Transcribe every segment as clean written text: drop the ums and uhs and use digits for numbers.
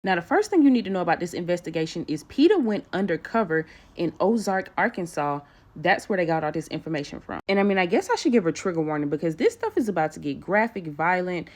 Now, the first thing you need to know about this investigation is PETA went undercover in Ozark, Arkansas. That's where they got all this information from. And I mean, I guess I should give a trigger warning because this stuff is about to get graphic, violent,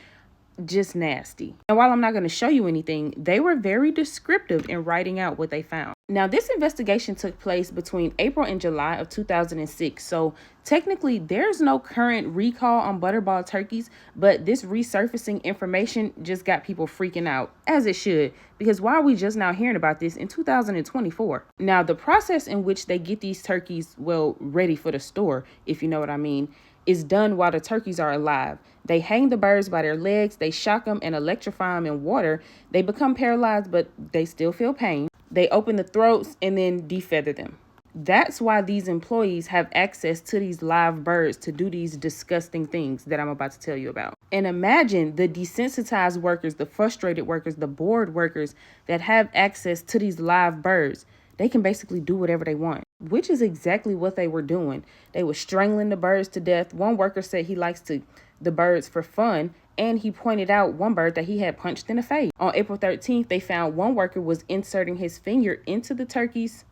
just nasty. And while I'm not going to show you anything, they were very descriptive in writing out what they found. Now, this investigation took place between April and July of 2006. So technically, there's no current recall on Butterball turkeys, but this resurfacing information just got people freaking out, as it should, because why are we just now hearing about this in 2024? Now, the process in which they get these turkeys, well, ready for the store, if you know what I mean, is done while the turkeys are alive. They hang the birds by their legs, they shock them and electrify them in water. They become paralyzed, but they still feel pain. They open the throats and then defeather them. That's why these employees have access to these live birds to do these disgusting things that I'm about to tell you about. And imagine the desensitized workers, the frustrated workers, the bored workers that have access to these live birds. They can basically do whatever they want, which is exactly what they were doing. They were strangling the birds to death. One worker said he likes the birds for fun, and he pointed out one bird that he had punched in the face. On April 13th, they found one worker was inserting his finger into the turkeys.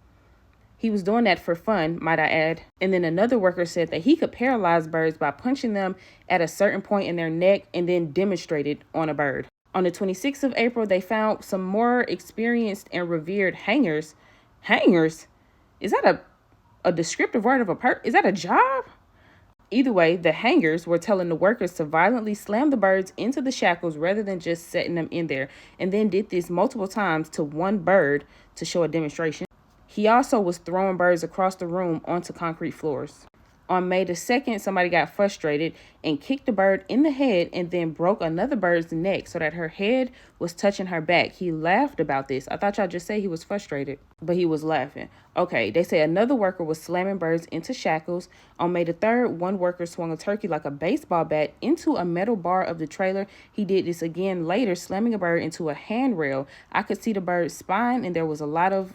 He was doing that for fun, might I add. And then another worker said that he could paralyze birds by punching them at a certain point in their neck and then demonstrate it on a bird. On the 26th of April, they found some more experienced and revered hangers. Hangers? Is that a descriptive word of is that a job? Either way, the hangers were telling the workers to violently slam the birds into the shackles rather than just setting them in there, and then did this multiple times to one bird to show a demonstration. He also was throwing birds across the room onto concrete floors. On May the 2nd, somebody got frustrated and kicked the bird in the head and then broke another bird's neck so that her head was touching her back. He laughed about this. I thought y'all just say he was frustrated, but he was laughing. Okay, they say another worker was slamming birds into shackles. On May the 3rd, one worker swung a turkey like a baseball bat into a metal bar of the trailer. He did this again later, slamming a bird into a handrail. I could see the bird's spine and there was a lot of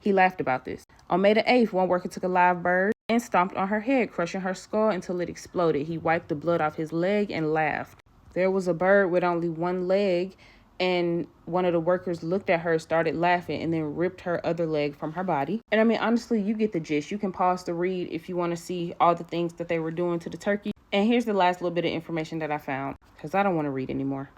he laughed about this. On May the 8th, one worker took a live bird and stomped on her head, crushing her skull until it exploded. He wiped the blood off his leg and laughed. There was a bird with only one leg, and one of the workers looked at her, started laughing, and then ripped her other leg from her body. And I mean, honestly, you get the gist. You can pause to read if you want to see all the things that they were doing to the turkey. And here's the last little bit of information that I found, because I don't want to read anymore.